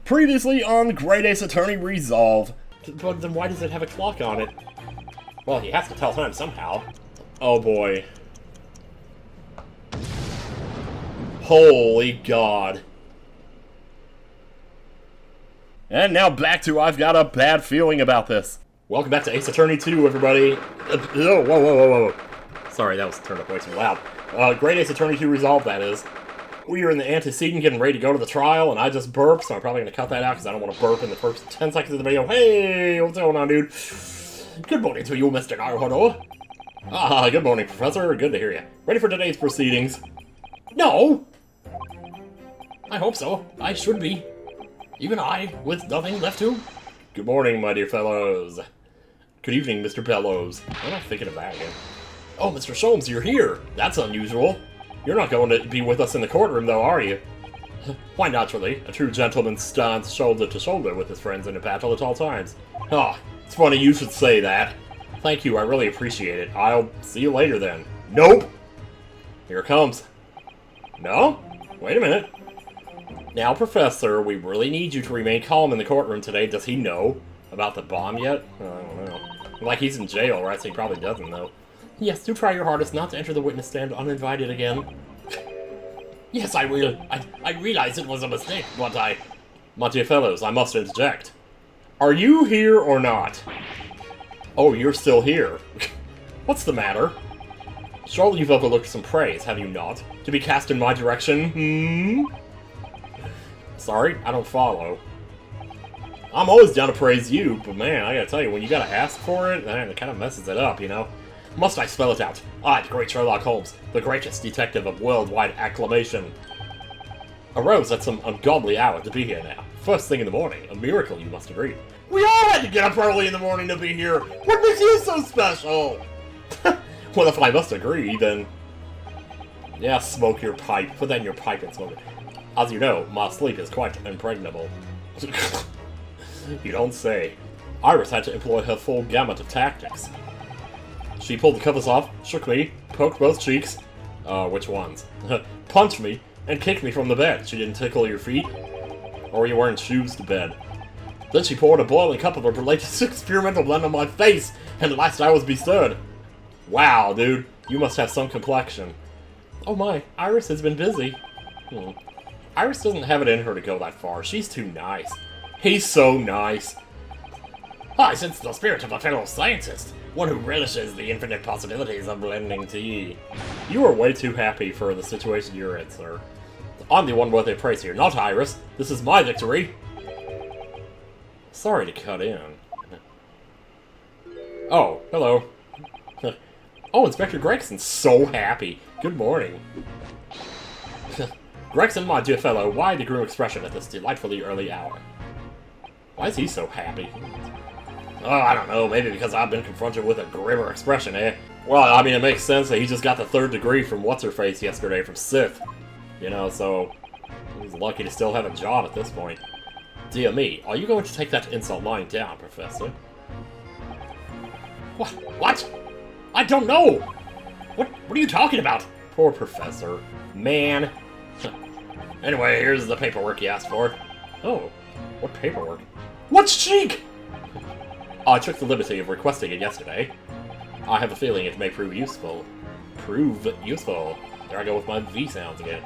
Previously on Great Ace Attorney Resolve. But then why does it have a clock on it? Well, he has to tell time somehow. Oh boy. Holy God. And now back to I've got a bad feeling about this. Welcome back to Ace Attorney 2, everybody. Whoa. Sorry, that was turned up way too loud. Great Ace Attorney 2 Resolve, that is. We are in the antecedent getting ready to go to the trial, and I just burped, so I'm probably going to cut that out because I don't want to burp in the first 10 seconds of the video. Hey, what's going on, dude? Good morning to you, Mr. Naruhodo. Ah, good morning, Professor. Good to hear you. Ready for today's proceedings? No! I hope so. I should be. Even I, with nothing left to. Good morning, my dear fellows. Good evening, Mr. Bellows. I'm not thinking of that again. Oh, Mr. Sholmes, you're here. That's unusual. You're not going to be with us in the courtroom, though, are you? Why, naturally. A true gentleman stands shoulder to shoulder with his friends in a battle at all times. Ah, it's funny you should say that. Thank you, I really appreciate it. I'll see you later, then. Nope! Here it comes. No? Wait a minute. Now, Professor, we really need you to remain calm in the courtroom today. Does he know about the bomb yet? I don't know. Like, he's in jail, right? So he probably doesn't know. Yes, do try your hardest not to enter the witness stand uninvited again. Yes, I realize it was a mistake, but My dear fellows, I must interject. Are you here or not? Oh, you're still here. What's the matter? Surely you've overlooked some praise, have you not? To be cast in my direction, Sorry, I don't follow. I'm always down to praise you, but man, I gotta tell you, when you gotta ask for it, man, it kind of messes it up, you know? Must I spell it out? I, the great Sherlock Holmes, the greatest detective of worldwide acclamation, arose at some ungodly hour to be here now. First thing in the morning, a miracle, you must agree. We all had to get up early in the morning to be here. What makes you so special? Well, if I must agree, then... Yeah, smoke your pipe. Put that in your pipe and smoke it. As you know, my sleep is quite impregnable. You don't say. Iris had to employ her full gamut of tactics. She pulled the covers off, shook me, poked both cheeks. Which ones? Punched me, and kicked me from the bed. She didn't tickle your feet? Or were you wearing shoes to bed? Then she poured a boiling cup of her latest experimental blend on my face, and at last I was bestirred. Wow, dude, you must have some complexion. Oh my, Iris has been busy. Iris doesn't have it in her to go that far. She's too nice. He's so nice. I sense the spirit of a fellow scientist. One who relishes the infinite possibilities of blending tea. You are way too happy for the situation you're in, sir. I'm the one worthy of praise here, not Iris. This is my victory. Sorry to cut in. Oh, hello. Oh, Inspector Gregson's so happy. Good morning. Gregson, my dear fellow, why the grim expression at this delightfully early hour? Why is he so happy? Oh, I don't know, maybe because I've been confronted with a grimmer expression, eh? Well, I mean, it makes sense that he just got the 3rd degree from What's-Her-Face yesterday from Sith. You know, so he's lucky to still have a job at this point. Dear me, are you going to take that insult lying down, Professor? What? I don't know! What are you talking about? Poor Professor. Man. Anyway, here's the paperwork you asked for. Oh, what paperwork? What's cheek? I took the liberty of requesting it yesterday. I have a feeling it may prove useful. Prove useful. There I go with my V sounds again.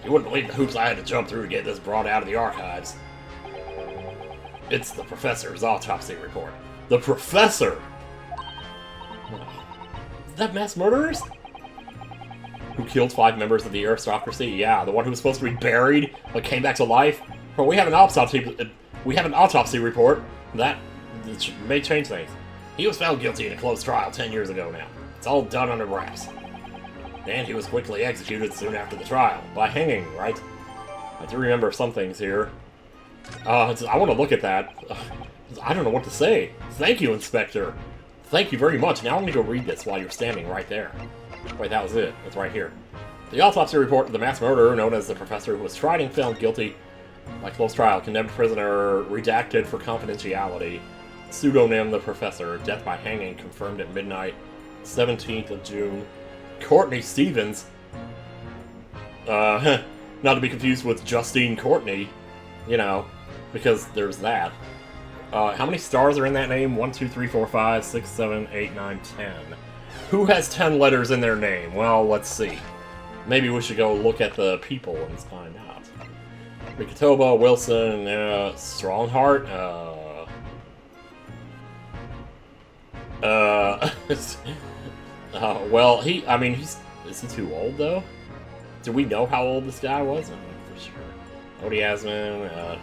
You wouldn't believe the hoops I had to jump through to get this brought out of the archives. It's the Professor's autopsy report. The Professor? Is that mass murderers? Who killed 5 members of the aristocracy? Yeah, the one who was supposed to be buried, but came back to life? Well, we have an autopsy report. That may change things. He was found guilty in a closed trial 10 years ago now. It's all done under wraps. And he was quickly executed soon after the trial. By hanging, right? I do remember some things here. I want to look at that. I don't know what to say. Thank you, Inspector. Thank you very much. Now I'm going to go read this while you're standing right there. Wait, that was it. It's right here. The autopsy report of the mass murderer known as the Professor who was tried and found guilty by closed trial. Condemned prisoner redacted for confidentiality. Pseudonym the Professor. Death by hanging confirmed at midnight. 17th of June. Courtney Stevens. Not to be confused with Justine Courtney. You know, because there's that. How many stars are in that name? 1, 2, 3, 4, 5, 6, 7, 8, 9, 10. Who has 10 letters in their name? Well, let's see. Maybe we should go look at the people and find out. Rikitoba, Wilson, Strongheart, well, is he too old, though? Do we know how old this guy was? I don't know for sure. Odie Asman,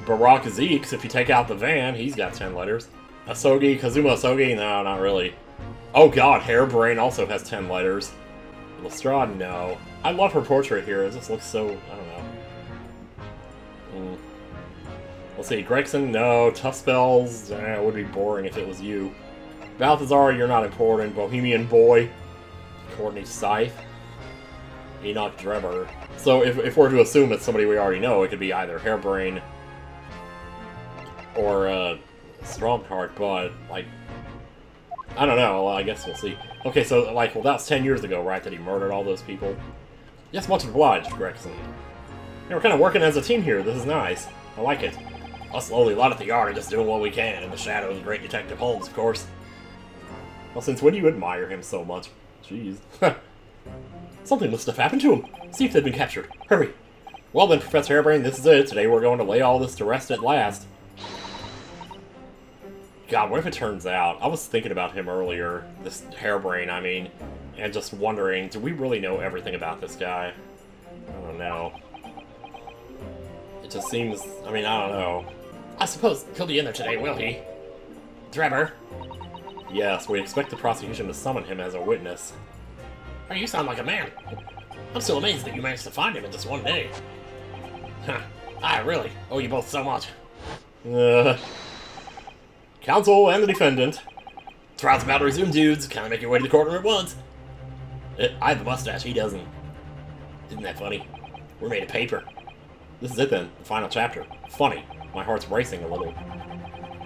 Barack Zeeks, if you take out the van, he's got 10 letters. Asogi, Kazuma Asogi, no, not really. Oh god, Harebrayne also has 10 letters. Lestrade, no. I love her portrait here, it just looks so, I don't know. Let's see, Gregson, no. Tough Spells, it would be boring if it was you. Balthazar, you're not important. Bohemian Boy, Courtney Scythe, Enoch Drebber. So if we're to assume it's somebody we already know, it could be either Harebrayne or Strongheart, but, like, I don't know, well, I guess we'll see. Okay, so, like, well, that was 10 years ago, right, that he murdered all those people? Yes, much obliged, Gregson. Yeah, we're kind of working as a team here, this is nice. I like it. Us slowly lot at the yard are just doing what we can, in the shadow of the great Detective Holmes, of course. Well, since when do you admire him so much? Jeez. Something must have happened to him. See if they've been captured. Hurry! Well then, Professor Harebrayne, this is it. Today we're going to lay all this to rest at last. God, what if it turns out... I was thinking about him earlier, this Harebrayne, I mean, and just wondering, do we really know everything about this guy? I don't know. It just seems... I mean, I don't know. I suppose he'll be in there today, will he? Drebber? Yes, we expect the prosecution to summon him as a witness. Oh, you sound like a man. I'm still amazed that you managed to find him in just one day. Huh. I really owe you both so much. Counsel and the defendant. Trial's about to resume, dudes. Kinda make your way to the courtroom at once. I have a mustache, he doesn't. Isn't that funny? We're made of paper. This is it then, the final chapter. Funny. My heart's racing a little.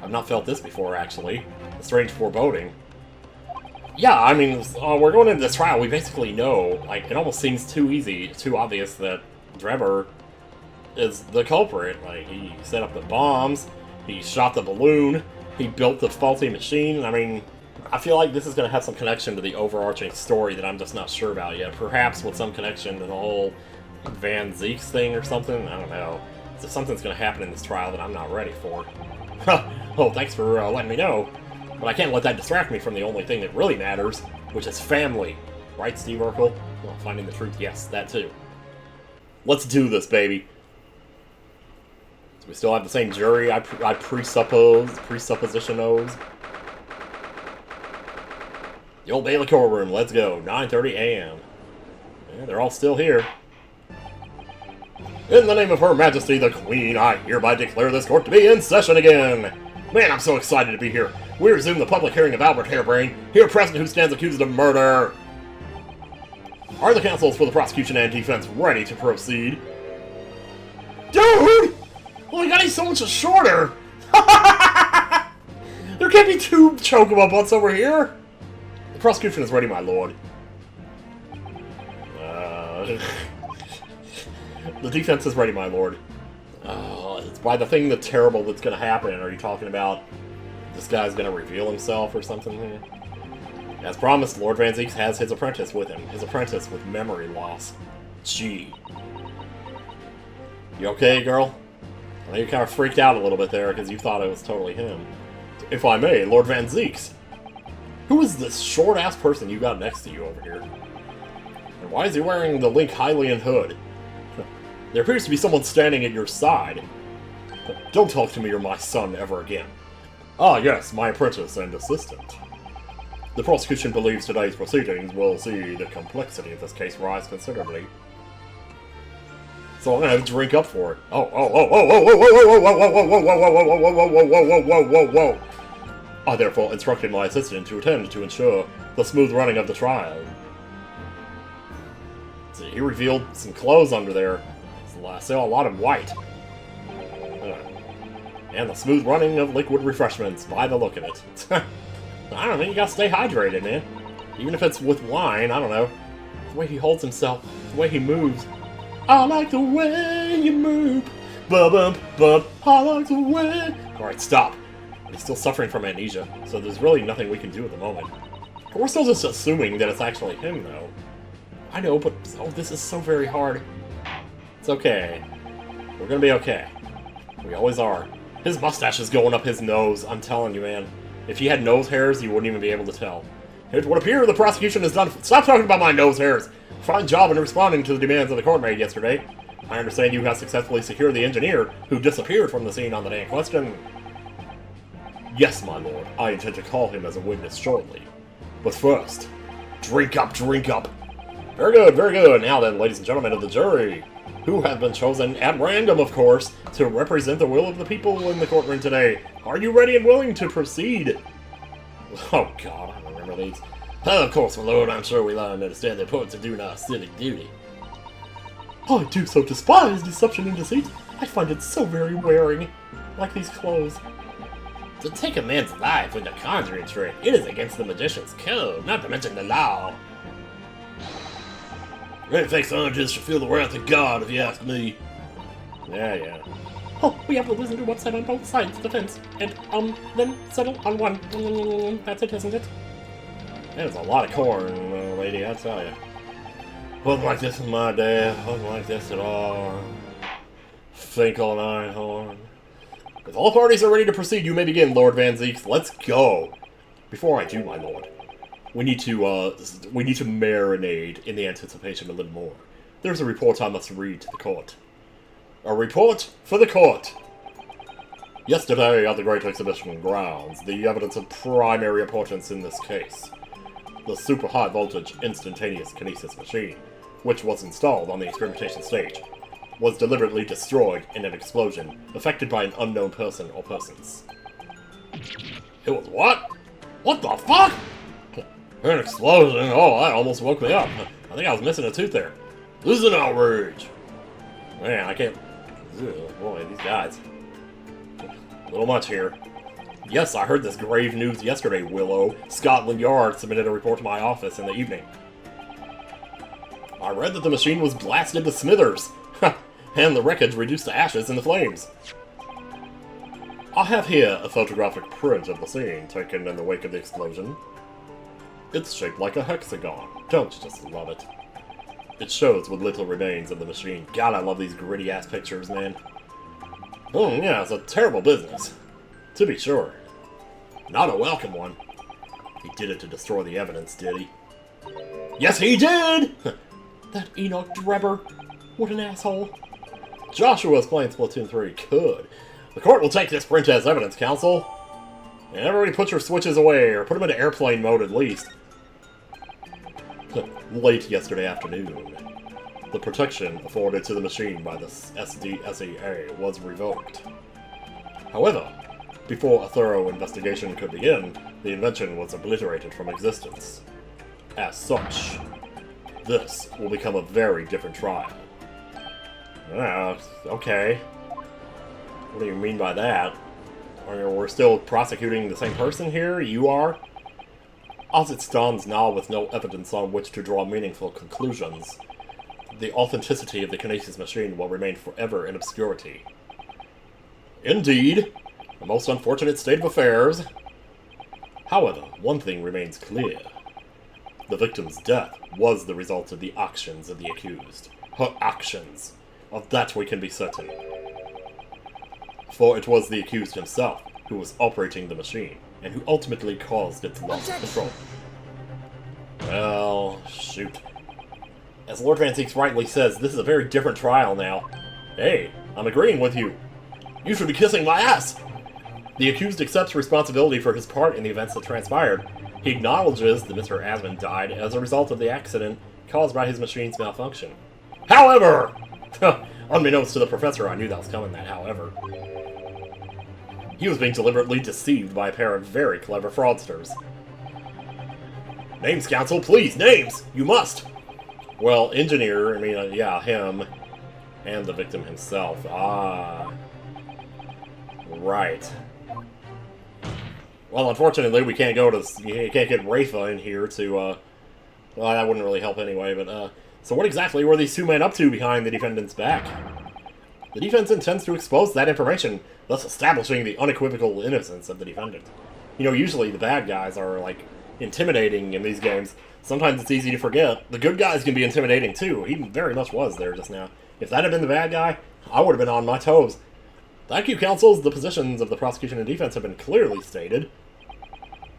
I've not felt this before, actually. A strange foreboding. Yeah, I mean, we're going into this trial. We basically know, like, it almost seems too easy, too obvious that Drebber is the culprit. Like, he set up the bombs, he shot the balloon, he built the faulty machine. I mean, I feel like this is going to have some connection to the overarching story that I'm just not sure about yet. Perhaps with some connection to the whole Van Zeeks thing or something. I don't know. So something's going to happen in this trial that I'm not ready for. Oh, thanks for letting me know. But I can't let that distract me from the only thing that really matters, which is family. Right, Steve Urkel? Well, finding the truth, yes, that too. Let's do this, baby. Do we still have the same jury? I presuppositionos. The Old Bailey courtroom, let's go. 9:30 a.m. Yeah, they're all still here. In the name of Her Majesty the Queen, I hereby declare this court to be in session again. Man, I'm so excited to be here. We resume the public hearing of Albert Harebrayne, here present who stands accused of murder. Are the counsels for the prosecution and defense ready to proceed? Dude! Oh my god, he's so much shorter! There can't be two chocobo butts over here! The prosecution is ready, my lord. The defense is ready, my lord. It's by the thing that's terrible that's gonna happen. Are you talking about this guy's gonna reveal himself or something here? As promised, Lord Van Zeeks has his apprentice with him. His apprentice with memory loss. Gee. You okay, girl? I know you kind of freaked out a little bit there because you thought it was totally him. If I may, Lord Van Zeeks. Who is this short-ass person you got next to you over here? And why is he wearing the Link Hylian hood? There appears to be someone standing at your side. Don't talk to me or my son ever again. Ah, yes, my apprentice and assistant. The prosecution believes today's proceedings will see the complexity of this case rise considerably. So I'm gonna have to drink up for it. Whoa. I therefore instructed my assistant to attend to ensure the smooth running of the trial. See, he revealed some clothes under there. I saw a lot of white. And the smooth running of liquid refreshments, by the look of it. I don't know, you gotta stay hydrated, man. Even if it's with wine, I don't know. The way he holds himself, the way he moves. I like the way you move. Bump, bump, highlights away. Alright, stop. He's still suffering from amnesia, so there's really nothing we can do at the moment. But we're still just assuming that it's actually him, though. I know, but oh, this is so very hard. It's okay. We're gonna be okay. We always are. His mustache is going up his nose, I'm telling you, man. If he had nose hairs, you wouldn't even be able to tell. It would appear the prosecution has done... Stop talking about my nose hairs! Fine job in responding to the demands of the court made yesterday. I understand you have successfully secured the engineer who disappeared from the scene on the day in question. Yes, my lord. I intend to call him as a witness shortly. But first, drink up, drink up. Very good, very good. Now then, ladies and gentlemen of the jury, who have been chosen at random, of course, to represent the will of the people in the courtroom today. Are you ready and willing to proceed? Oh, God, I remember these. Of course, my lord, I'm sure we all understand the importance of doing our civic duty. I do so despise deception and deceit. I find it so very wearing, like these clothes. To take a man's life with a conjuring trick, it is against the magician's code, not to mention the law. It takes just to feel the wrath of God, if you ask me. Yeah. Oh, we have to listen to what's said on both sides of the fence, and, then settle on one. That's it, isn't it? There's a lot of corn, lady, I tell you. Wasn't like this in my day, wasn't like this at all. Finkel and Einhorn. If all parties are ready to proceed, you may begin, Lord Van Zeeks. Let's go. Before I do, my lord, we need to marinate in the anticipation a little more. There's a report I must read to the court. A report for the court. Yesterday, at the Great Exhibition grounds, the evidence of primary importance in this case, the super high voltage instantaneous kinesis machine, which was installed on the experimentation stage, was deliberately destroyed in an explosion affected by an unknown person or persons. It was what? What the fuck? An explosion? Oh, that almost woke me up. I think I was missing a tooth there. This is an outrage. Man, I can't... Ugh, boy, these guys. A little much here. Yes, I heard this grave news yesterday, Willow. Scotland Yard submitted a report to my office in the evening. I read that the machine was blasted to smithers. And the wreckage reduced to ashes in the flames. I have here a photographic print of the scene taken in the wake of the explosion. It's shaped like a hexagon. Don't you just love it? It shows what little remains of the machine. God, I love these gritty-ass pictures, man. Oh, yeah, it's a terrible business. To be sure. Not a welcome one. He did it to destroy the evidence, did he? Yes, he did! That Enoch Drebber. What an asshole. Joshua's playing Splatoon 3. Good. The court will take this print as evidence, counsel. And everybody put your switches away, or put them into airplane mode at least. Late yesterday afternoon, the protection afforded to the machine by the SDSEA was revoked. However, before a thorough investigation could begin, the invention was obliterated from existence. As such, this will become a very different trial. Okay. What do you mean by that? We're still prosecuting the same person here? You are? As it stands now with no evidence on which to draw meaningful conclusions, the authenticity of the kinesis machine will remain forever in obscurity. Indeed, a most unfortunate state of affairs. However, one thing remains clear. The victim's death was the result of the actions of the accused. Her actions. Of that we can be certain. For it was the accused himself who was operating the machine, and who ultimately caused its loss of control. Well, shoot. As Lord Van Zeeks rightly says, this is a very different trial now. Hey, I'm agreeing with you. You should be kissing my ass! The accused accepts responsibility for his part in the events that transpired. He acknowledges that Mr. Asmund died as a result of the accident caused by his machine's malfunction. However! Unbeknownst to the professor, I knew that was coming, that however. He was being deliberately deceived by a pair of very clever fraudsters. Names, counsel, please, names! You must! Well, engineer, yeah, him, and the victim himself. Ah. Right. Well, unfortunately, we can't go to, you can't get Rafa in here to, well, that wouldn't really help anyway, but, so what exactly were these two men up to behind the defendant's back? The defense intends to expose that information, thus establishing the unequivocal innocence of the defendant. You know, usually the bad guys are, like, intimidating in these games. Sometimes it's easy to forget. The good guys can be intimidating, too. He very much was there just now. If that had been the bad guy, I would have been on my toes. Thank you, counsels. The positions of the prosecution and defense have been clearly stated.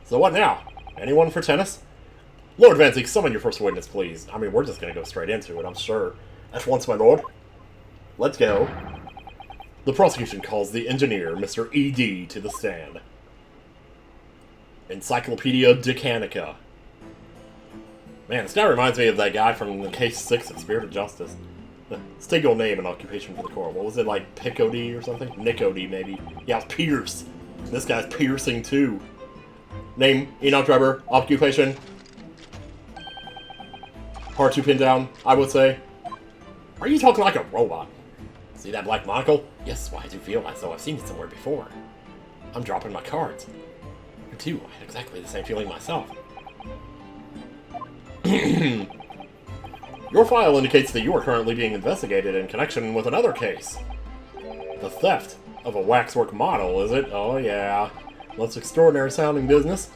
So what now? Anyone for tennis? Lord Vanzig, summon your first witness, please. I mean, we're just going to go straight into it, I'm sure. At once, my lord. Let's go. The prosecution calls the engineer, Mr. E.D., to the stand. Encyclopedia Dicanica. Man, this guy reminds me of that guy from the Case 6 of Spirit of Justice. State your name and occupation for the court. What was it, like Pickody or something? Nickody, maybe. Yeah, it's Pierce. This guy's piercing, too. Name, Enoch Driver, occupation. Hard to pin down, I would say. Are you talking like a robot? See that black monocle? Yes, why I do feel as though I've seen it somewhere before. I'm dropping my cards. You too, I had exactly the same feeling myself. Your file indicates that you are currently being investigated in connection with another case. The theft of a waxwork model, is it? Oh yeah. Most extraordinary sounding business.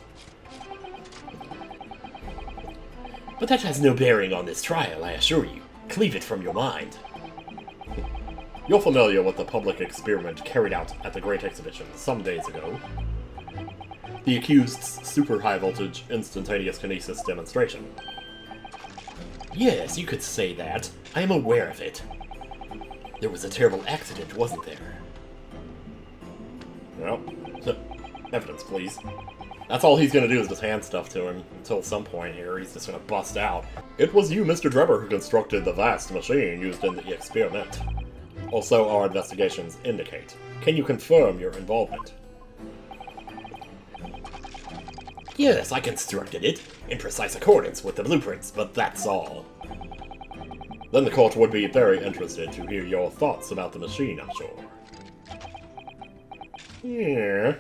But that has no bearing on this trial, I assure you. Cleave it from your mind. You're familiar with the public experiment carried out at the Great Exhibition some days ago. The accused's super high voltage instantaneous kinesis demonstration. Yes, you could say that. I am aware of it. There was a terrible accident, wasn't there? Well, evidence, please. That's all he's gonna do is just hand stuff to him until some point here. He's just gonna bust out. It was you, Mr. Drebber, who constructed the vast machine used in the experiment. Also, our investigations indicate. Can you confirm your involvement? Yes, I constructed it, in precise accordance with the blueprints, but that's all. Then the court would be very interested to hear your thoughts about the machine, I'm sure. Yeah.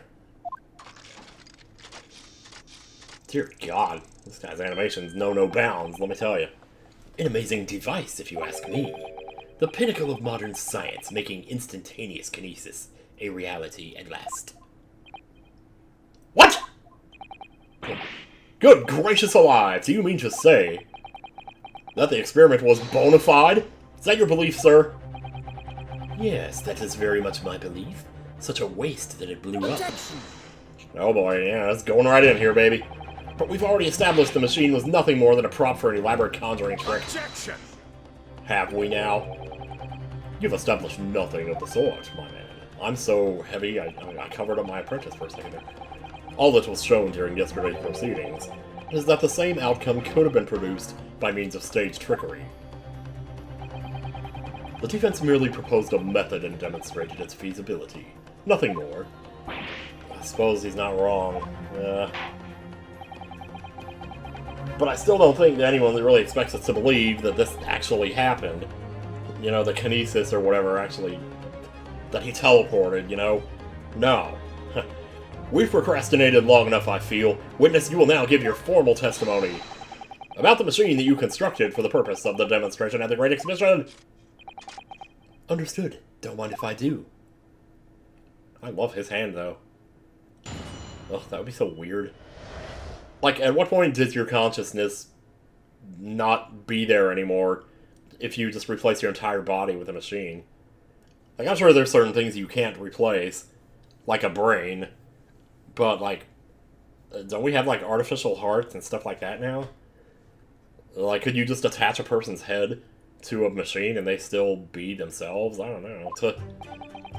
Dear God, this guy's animations know no bounds, let me tell you. An amazing device, if you ask me. The pinnacle of modern science, making instantaneous kinesis a reality at last. What?! Good gracious alive, do you mean to say that the experiment was bona fide? Is that your belief, sir? Yes, that is very much my belief. Such a waste that it blew up. Oh boy, yeah, it's going right in here, baby. But we've already established the machine was nothing more than a prop for an elaborate conjuring trick. Objection! Have we now? You've established nothing of the sort, my man. I'm so heavy, I covered up my apprentice for a second there. All that was shown during yesterday's proceedings is that the same outcome could have been produced by means of staged trickery. The defense merely proposed a method and demonstrated its feasibility. Nothing more. I suppose he's not wrong. But I still don't think that anyone really expects us to believe that this actually happened. You know, the kinesis or whatever actually... that he teleported, you know? No. We've procrastinated long enough, I feel. Witness, you will now give your formal testimony about the machine that you constructed for the purpose of the demonstration at the Great Exhibition. Understood. Don't mind if I do. I love his hand, though. Ugh, that would be so weird. Like, at what point does your consciousness not be there anymore if you just replace your entire body with a machine? Like, I'm sure there's certain things you can't replace, like a brain, but, like, don't we have, like, artificial hearts and stuff like that now? Like, could you just attach a person's head to a machine and they still be themselves? I don't know.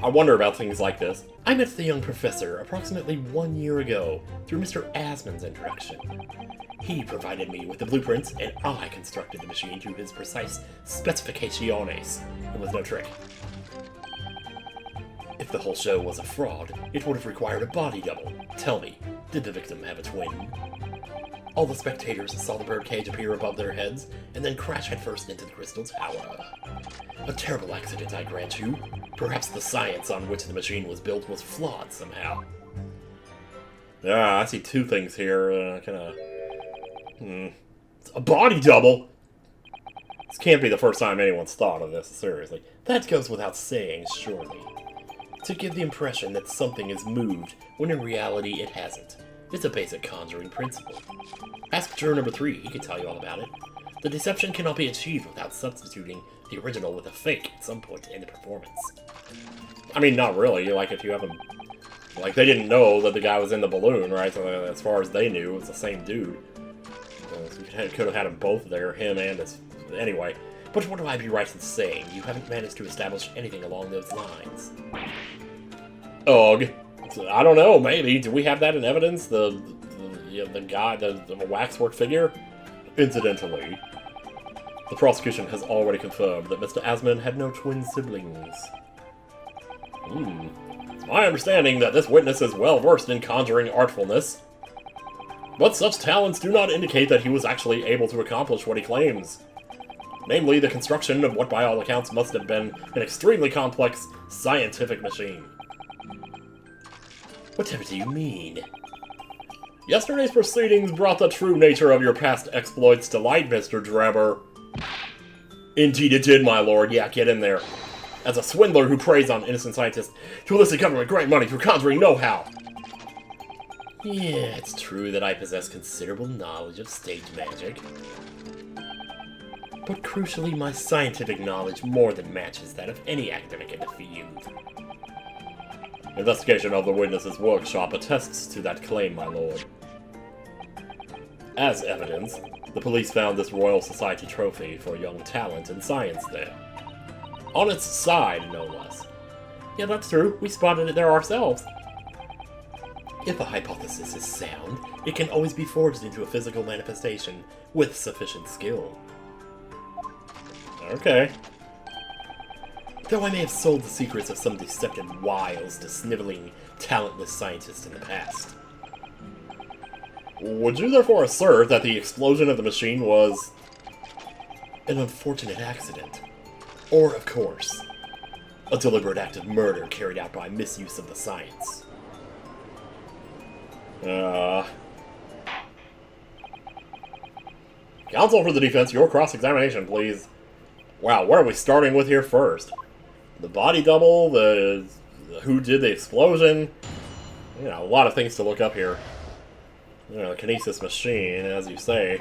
I wonder about things like this. I met the young professor approximately 1 year ago through Mr. Asman's introduction. He provided me with the blueprints, and I constructed the machine to his precise specificaciones. It was no trick. If the whole show was a fraud, it would have required a body double. Tell me, did the victim have a twin? All the spectators saw the birdcage appear above their heads, and then crash headfirst into the crystal tower. A terrible accident, I grant you. Perhaps the science on which the machine was built was flawed somehow. Yeah, I see two things here. A body double? This can't be the first time anyone's thought of this seriously. That goes without saying, surely. To give the impression that something is moved, when in reality it hasn't. It's a basic conjuring principle. Ask juror number 3, he can tell you all about it. The deception cannot be achieved without substituting the original with a fake at some point in the performance. I mean, not really. Like, if you have them... Like, they didn't know that the guy was in the balloon, right? So, as far as they knew, it was the same dude. So you could have had them both there, him and his... Anyway. But what do I be right in saying? You haven't managed to establish anything along those lines. Ugh. I don't know, maybe. Do we have that in evidence? The guy, the waxwork figure? Incidentally, the prosecution has already confirmed that Mr. Asman had no twin siblings. It's my understanding that this witness is well versed in conjuring artfulness. But such talents do not indicate that he was actually able to accomplish what he claims. Namely, the construction of what by all accounts must have been an extremely complex scientific machine. Whatever do you mean? Yesterday's proceedings brought the true nature of your past exploits to light, Mr. Drebber. Indeed it did, my lord. Yeah, get in there. As a swindler who preys on innocent scientists to elicit government grant money through conjuring know-how. Yeah, it's true that I possess considerable knowledge of stage magic. But crucially, my scientific knowledge more than matches that of any academic in the field. Investigation of the witness's workshop attests to that claim, my lord. As evidence, the police found this Royal Society trophy for young talent in science there. On its side, no less. Yeah, that's true. We spotted it there ourselves. If a hypothesis is sound, it can always be forged into a physical manifestation with sufficient skill. Okay. Though I may have sold the secrets of some deceptive wiles to sniveling, talentless scientists in the past. Would you therefore assert that the explosion of the machine was an unfortunate accident? Or, of course, a deliberate act of murder carried out by misuse of the science? Counsel for the defense, your cross-examination, please. Wow, what are we starting with here first? The body double, who did the explosion? You know, a lot of things to look up here. You know, the kinesis machine, as you say.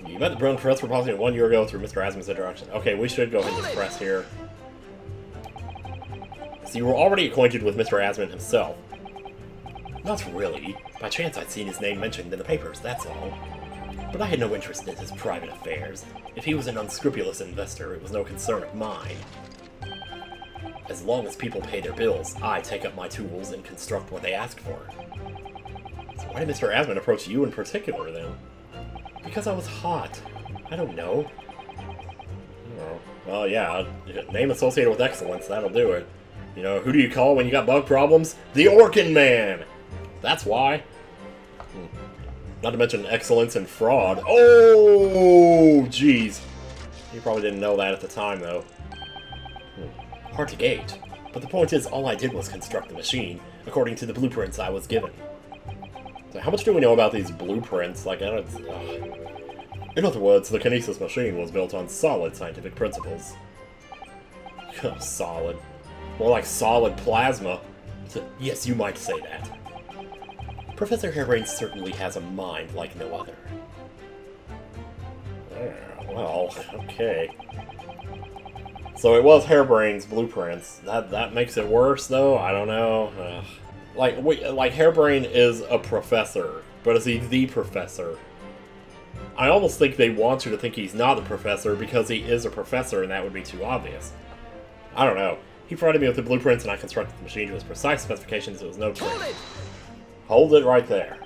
You met the Brown Press repository 1 year ago through Mr. Asman's introduction. Okay, we should go ahead and press here. So you were already acquainted with Mr. Asman himself. Not really. By chance I'd seen his name mentioned in the papers, that's all. But I had no interest in his private affairs. If he was an unscrupulous investor, it was no concern of mine. As long as people pay their bills, I take up my tools and construct what they ask for. So why did Mr. Asman approach you in particular, then? Because I was hot. I don't know. Oh, well, yeah, name associated with excellence, that'll do it. You know, who do you call when you got bug problems? The Orkin Man! That's why. Not to mention excellence and fraud. Oh, jeez. You probably didn't know that at the time, though. Hard to gauge. But the point is, all I did was construct the machine, according to the blueprints I was given. So how much do we know about these blueprints? Like, in other words, the kinesis machine was built on solid scientific principles. Solid. More like solid plasma. So, yes, you might say that. Professor Harebrayne certainly has a mind like no other. Well, okay. So it was Harebrayne's blueprints. That makes it worse, though? I don't know. Like Harebrayne is a professor, but is he the professor? I almost think they want you to think he's not the professor because he is a professor, and that would be too obvious. I don't know. He provided me with the blueprints, and I constructed the machine to his precise specifications. It was no trick. Hold it right there.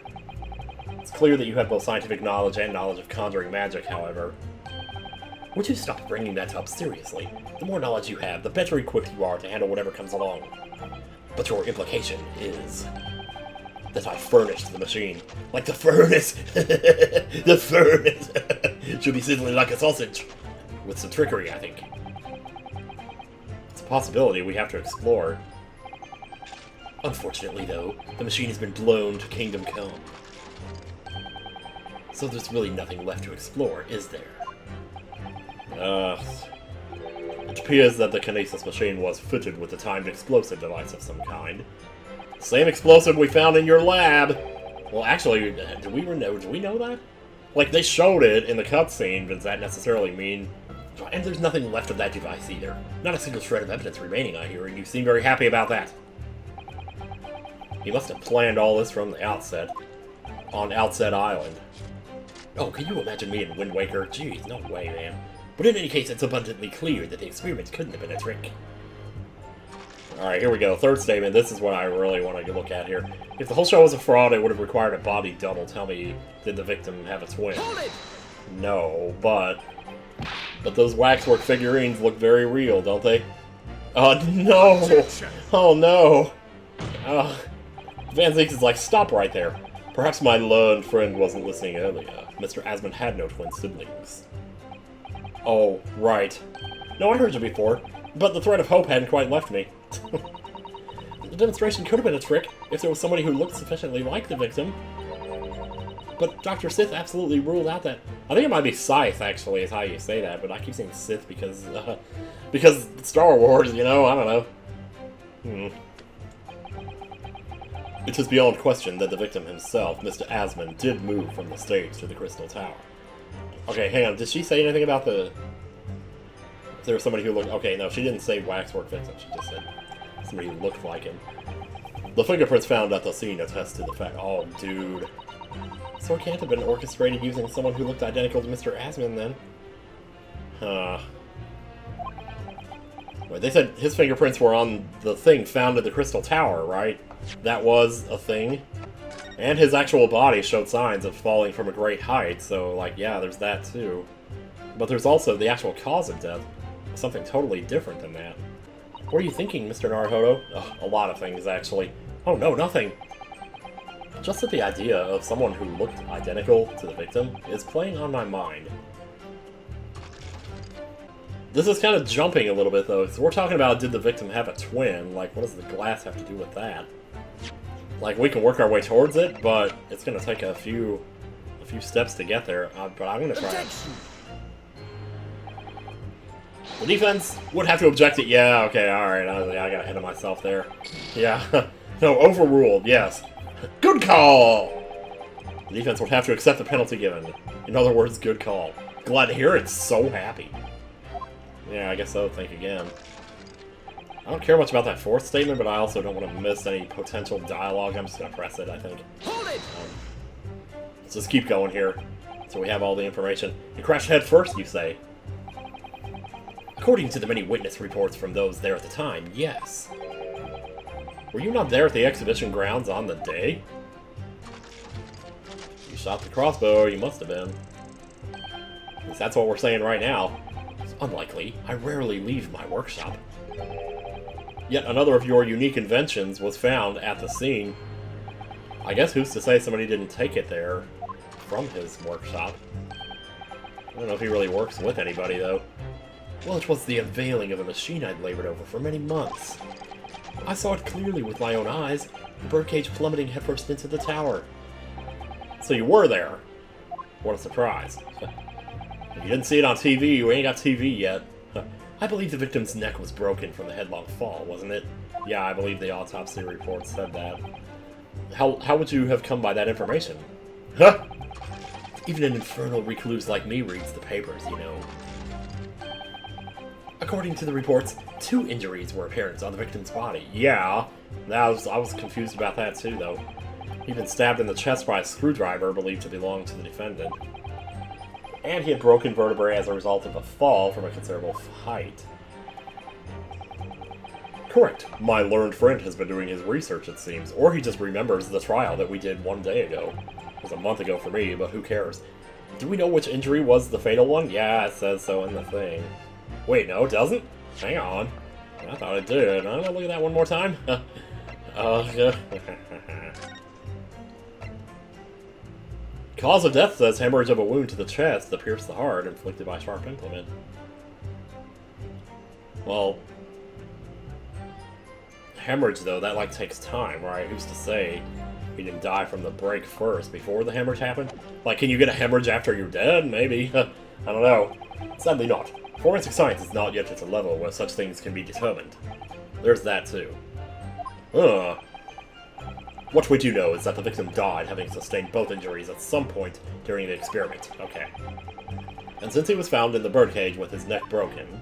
It's clear that you have both scientific knowledge and knowledge of conjuring magic, however. Would you stop bringing that up seriously? The more knowledge you have, the better equipped you are to handle whatever comes along. But your implication is that I furnished the machine. Like the furnace! The furnace! Should be sizzling like a sausage. With some trickery, I think. It's a possibility we have to explore. Unfortunately, though, the machine has been blown to Kingdom Come. So there's really nothing left to explore, is there? Uh, it appears that the kinesis machine was fitted with a timed explosive device of some kind. Same explosive we found in your lab! Well, actually, do we know that? Like, they showed it in the cutscene, but does that necessarily mean... And there's nothing left of that device either. Not a single shred of evidence remaining, I hear, and you seem very happy about that. He must have planned all this from the outset. On Outset Island. Oh, can you imagine me in Wind Waker? Jeez, no way, man. But in any case, it's abundantly clear that the experiment couldn't have been a trick. Alright, here we go. Third statement. This is what I really want to look at here. If the whole show was a fraud, it would have required a body double. Tell me, did the victim have a twin? No, but those waxwork figurines look very real, don't they? No! Oh, no! Van Zeeks is like, stop right there. Perhaps my learned friend wasn't listening earlier. Mr. Asmund had no twin siblings. Oh, right. No, I heard you before, but the thread of hope hadn't quite left me. The demonstration could have been a trick if there was somebody who looked sufficiently like the victim. But Dr. Sith absolutely ruled out that... I think it might be Scythe, actually, is how you say that, but I keep saying Sith because Star Wars, you know, I don't know. It is beyond question that the victim himself, Mr. Asmund, did move from the stage to the Crystal Tower. Okay, hang on, did she say anything about the... If there was somebody who looked... Okay, no, she didn't say waxwork victim, she just said somebody who looked like him. The fingerprints found at the scene attest to the fact... Oh, dude. So it can't have been orchestrated using someone who looked identical to Mr. Asmund, then? Huh. Wait, they said his fingerprints were on the thing found at the Crystal Tower, right? That was a thing. And his actual body showed signs of falling from a great height, so, like, yeah, there's that too. But there's also the actual cause of death. Something totally different than that. What are you thinking, Mr. Naruhodo? Ugh, a lot of things, actually. Oh, no, nothing! Just that the idea of someone who looked identical to the victim is playing on my mind. This is kind of jumping a little bit, though, because we're talking about did the victim have a twin? Like, what does the glass have to do with that? Like, we can work our way towards it, but it's going to take a few steps to get there, but I'm going to try it. The defense would have to object it. Yeah, okay, alright, I got ahead of myself there. Yeah, no, overruled, yes. Good call! The defense would have to accept the penalty given. In other words, good call. Glad to hear it, so happy. Yeah, I guess so, think again. I don't care much about that fourth statement, but I also don't want to miss any potential dialogue. I'm just going to press it, I think. Hold it! Let's just keep going here, so we have all the information. You crashed head first, you say? According to the many witness reports from those there at the time, yes. Were you not there at the exhibition grounds on the day? You shot the crossbow, you must have been. At least that's what we're saying right now. It's unlikely. I rarely leave my workshop. Yet another of your unique inventions was found at the scene. I guess who's to say somebody didn't take it there from his workshop? I don't know if he really works with anybody, though. Well, it was the unveiling of a machine I'd labored over for many months. I saw it clearly with my own eyes, the birdcage plummeting headfirst into the tower. So you were there. What a surprise. If you didn't see it on TV, you ain't got TV yet. I believe the victim's neck was broken from the headlong fall, wasn't it? Yeah, I believe the autopsy report said that. How would you have come by that information? Huh? Even an infernal recluse like me reads the papers, you know. According to the reports, 2 injuries were apparent on the victim's body. Yeah, I was confused about that too, though. He'd been stabbed in the chest by a screwdriver believed to belong to the defendant. And he had broken vertebrae as a result of a fall from a considerable height. Correct. My learned friend has been doing his research, it seems. Or he just remembers the trial that we did 1 day ago. It was a month ago for me, but who cares? Do we know which injury was the fatal one? Yeah, it says so in the thing. Wait, no, it doesn't? Hang on. I thought it did. I'm gonna look at that one more time. Cause of death says hemorrhage of a wound to the chest that pierced the heart, inflicted by sharp implement. Well, hemorrhage though, that like takes time, right? Who's to say he didn't die from the break first, before the hemorrhage happened? Like, can you get a hemorrhage after you're dead? Maybe. I don't know. Sadly not. Forensic science is not yet at a level where such things can be determined. There's that too. What we do know is that the victim died having sustained both injuries at some point during the experiment. Okay. And since he was found in the birdcage with his neck broken,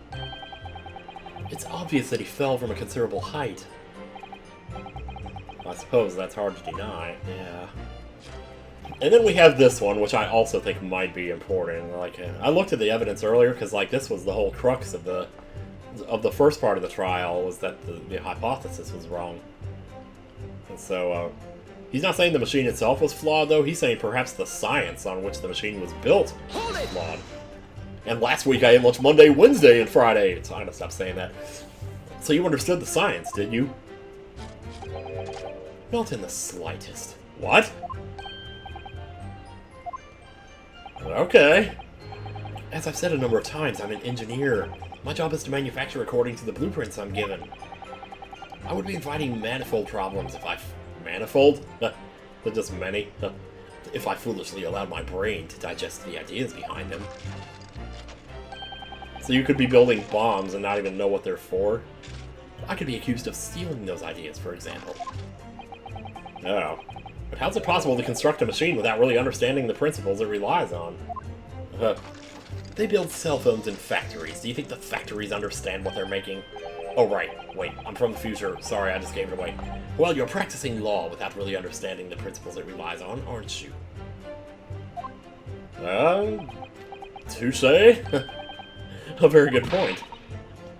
it's obvious that he fell from a considerable height. I suppose that's hard to deny, yeah. And then we have this one, which I also think might be important. Like, I looked at the evidence earlier, because, like, this was the whole crux of the first part of the trial, was that the hypothesis was wrong. And so, he's not saying the machine itself was flawed, though. He's saying perhaps the science on which the machine was built was flawed. And last week I ate lunch Monday, Wednesday, and Friday. So I'm gonna stop saying that. So you understood the science, didn't you? Not in the slightest. What? Okay. As I've said a number of times, I'm an engineer. My job is to manufacture according to the blueprints I'm given. I would be inviting manifold problems if I... Manifold? They're just many. If I foolishly allowed my brain to digest the ideas behind them. So you could be building bombs and not even know what they're for? I could be accused of stealing those ideas, for example. Oh. But how's it possible to construct a machine without really understanding the principles it relies on? They build cell phones in factories. Do you think the factories understand what they're making? Oh, right. Wait, I'm from the future. Sorry, I just gave it away. Well, you're practicing law without really understanding the principles it relies on, aren't you? Touche? A very good point.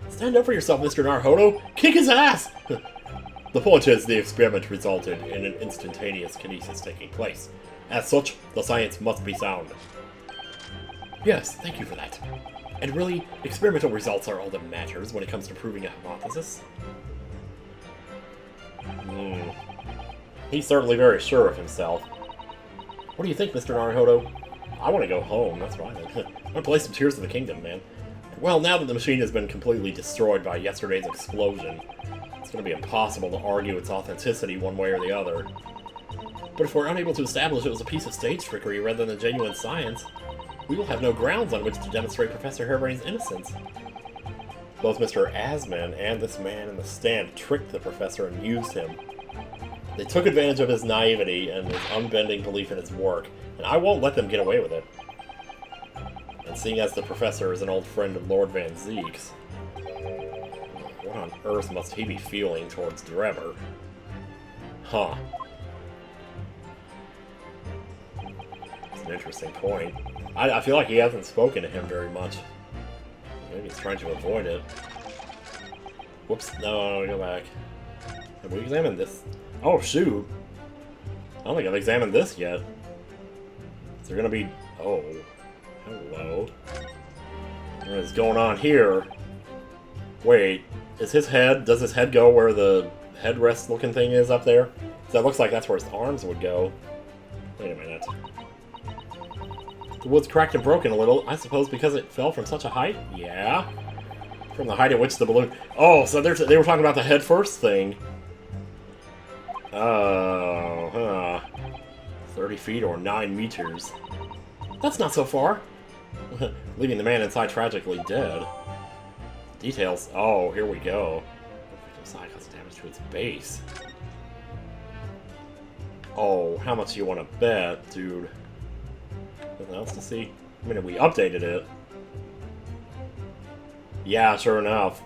Stand up for yourself, Mr. Naruhodo! Kick his ass! The point is, the experiment resulted in an instantaneous kinesis taking place. As such, the science must be sound. Yes, thank you for that. And really, experimental results are all that matters when it comes to proving a hypothesis. He's certainly very sure of himself. What do you think, Mr. Naruhodo? I want to go home, that's right. I want to play some Tears of the Kingdom, man. Well, now that the machine has been completely destroyed by yesterday's explosion, it's going to be impossible to argue its authenticity one way or the other. But if we're unable to establish it was a piece of stage trickery rather than genuine science, we will have no grounds on which to demonstrate Professor Harebrayne's innocence. Both Mr. Asman and this man in the stand tricked the professor and used him. They took advantage of his naivety and his unbending belief in his work, and I won't let them get away with it. And seeing as the professor is an old friend of Lord Van Zeek's, what on earth must he be feeling towards Drebber? Huh. That's an interesting point. I feel like he hasn't spoken to him very much. Maybe he's trying to avoid it. Whoops, no, go back. Have we examined this? Oh, shoot! I don't think I've examined this yet. Is there gonna be... Oh. Hello. What is going on here? Wait, is his head... Does his head go where the headrest looking thing is up there? So that looks like that's where his arms would go. Wait a minute. The wood's cracked and broken a little, I suppose because it fell from such a height? Yeah. From the height at which the balloon... Oh, so they were talking about the head first thing. Oh, huh. 30 feet or 9 meters. That's not so far. Leaving the man inside tragically dead. Details. Oh, here we go. The victim's side caused damage to its base. Oh, how much do you want to bet, dude? Nothing else to see? I mean, we updated it. Yeah, sure enough.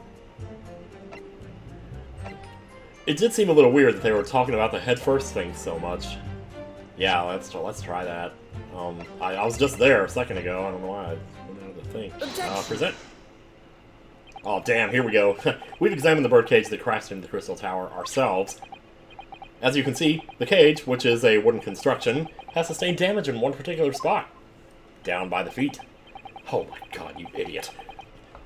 It did seem a little weird that they were talking about the head first thing so much. Yeah, let's try that. I was just there a second ago. I don't know why I went out of the thing. Present. Oh, damn, here we go. We've examined the birdcage that crashed into the Crystal Tower ourselves. As you can see, the cage, which is a wooden construction, has sustained damage in one particular spot. Down by the feet. Oh my god, you idiot.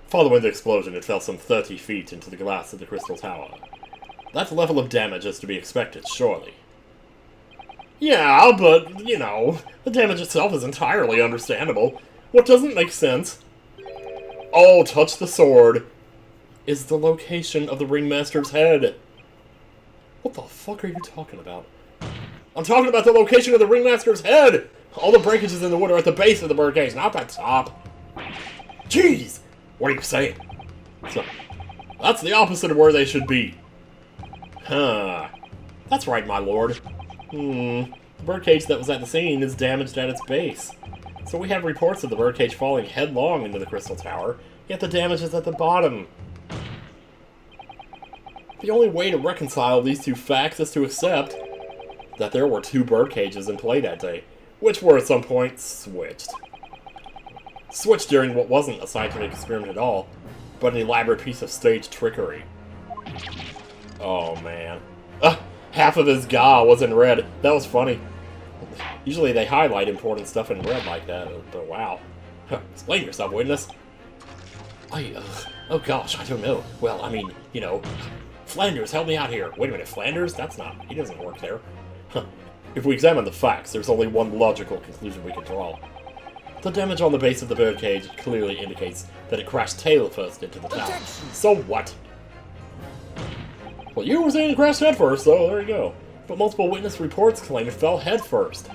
Following the explosion, it fell some 30 feet into the glass of the Crystal Tower. That level of damage is to be expected, surely. Yeah, but, you know, the damage itself is entirely understandable. What doesn't make sense... Oh, touch the sword. Is the location of the ringmaster's head. What the fuck are you talking about? I'm talking about the location of the ringmaster's head! All the breakages in the wood are at the base of the birdcage, not the top. Jeez! What are you saying? So, that's the opposite of where they should be. Huh. That's right, my lord. The birdcage that was at the scene is damaged at its base. So we have reports of the birdcage falling headlong into the Crystal Tower, yet the damage is at the bottom. The only way to reconcile these two facts is to accept that there were 2 birdcages in play that day, which were at some point switched. Switched during what wasn't a scientific experiment at all, but an elaborate piece of stage trickery. Oh man. Half of his ga was in red. That was funny. Usually they highlight important stuff in red like that, but wow. Explain yourself, witness. Oh gosh, I don't know. Well, I mean, you know, Flanders, help me out here. Wait a minute, Flanders? That's not... he doesn't work there. If we examine the facts, there's only one logical conclusion we can draw. The damage on the base of the birdcage clearly indicates that it crashed tail first into the tower. So what? Well, you were saying it crashed head first, so there you go. But multiple witness reports claim it fell head first.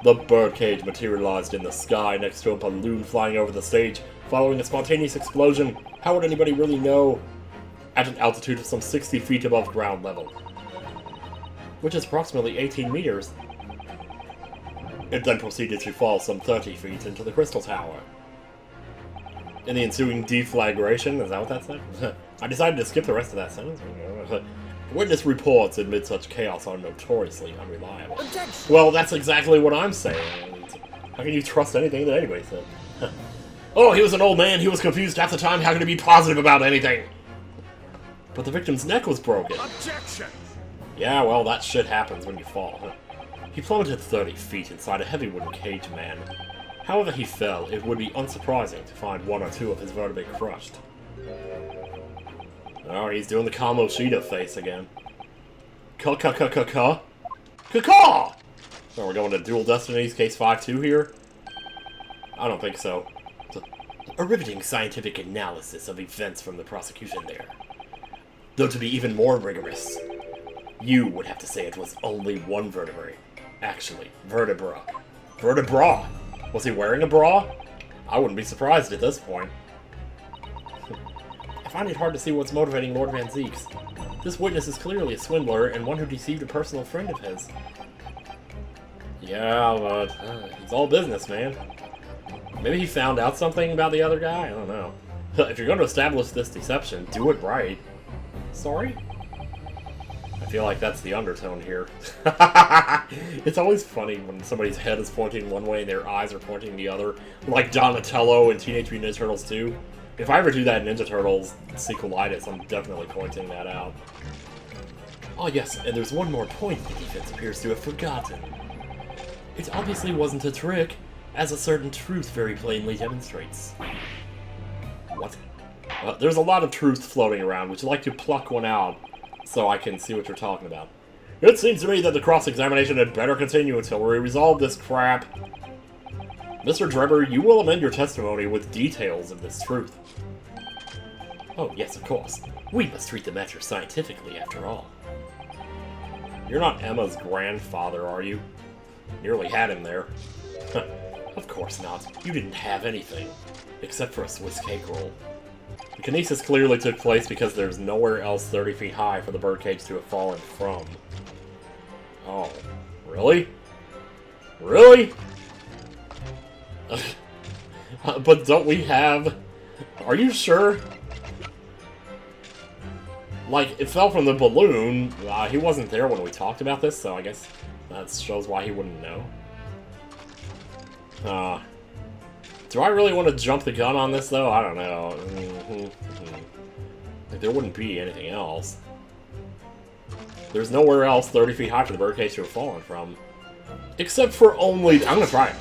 The birdcage materialized in the sky next to a balloon flying over the stage, following a spontaneous explosion. How would anybody really know? At an altitude of some 60 feet above ground level, which is approximately 18 meters. It then proceeded to fall some 30 feet into the Crystal Tower. In the ensuing deflagration, is that what that said? I decided to skip the rest of that sentence. Witness reports amid such chaos are notoriously unreliable. Well, that's exactly what I'm saying. How can you trust anything that anybody said? Oh, he was an old man, he was confused half the time, how can he be positive about anything? But the victim's neck was broken. Objection! Yeah, well, that shit happens when you fall. He plummeted 30 feet inside a heavy wooden cage, man. However he fell, it would be unsurprising to find 1 or 2 of his vertebrae crushed. Oh, he's doing the Kamoshida face again. Caw! So we're going to Dual Destinies, Case 5-2 here? I don't think so. A riveting scientific analysis of events from the prosecution there. Though to be even more rigorous, you would have to say it was only 1 vertebrae. Actually, vertebra. Vertebra! Was he wearing a bra? I wouldn't be surprised at this point. I find it hard to see what's motivating Lord Van Zeeks. This witness is clearly a swindler and one who deceived a personal friend of his. Yeah, but he's all business, man. Maybe he found out something about the other guy? I don't know. If you're going to establish this deception, do it right. Sorry? I feel like that's the undertone here. It's always funny when somebody's head is pointing one way and their eyes are pointing the other. Like Donatello in Teenage Mutant Ninja Turtles 2. If I ever do that in Ninja Turtles sequelitis, I'm definitely pointing that out. Oh yes, and there's one more point the defense appears to have forgotten. It obviously wasn't a trick, as a certain truth very plainly demonstrates. What? There's a lot of truth floating around. Would you like to pluck one out so I can see what you're talking about? It seems to me that the cross-examination had better continue until we resolve this crap. Mr. Drebber, you will amend your testimony with details of this truth. Oh, yes, of course. We must treat the matter scientifically, after all. You're not Emma's grandfather, are you? Nearly had him there. Of course not. You didn't have anything. Except for a Swiss cake roll. The kinesis clearly took place because there's nowhere else 30 feet high for the birdcage to have fallen from. Oh, really? Really? But don't we have... Are you sure? Like, it fell from the balloon. He wasn't there when we talked about this, so I guess that shows why he wouldn't know. Do I really want to jump the gun on this, though? I don't know. Like, there wouldn't be anything else. There's nowhere else 30 feet high for the birdcage to have fallen from. Except for only... I'm gonna try it.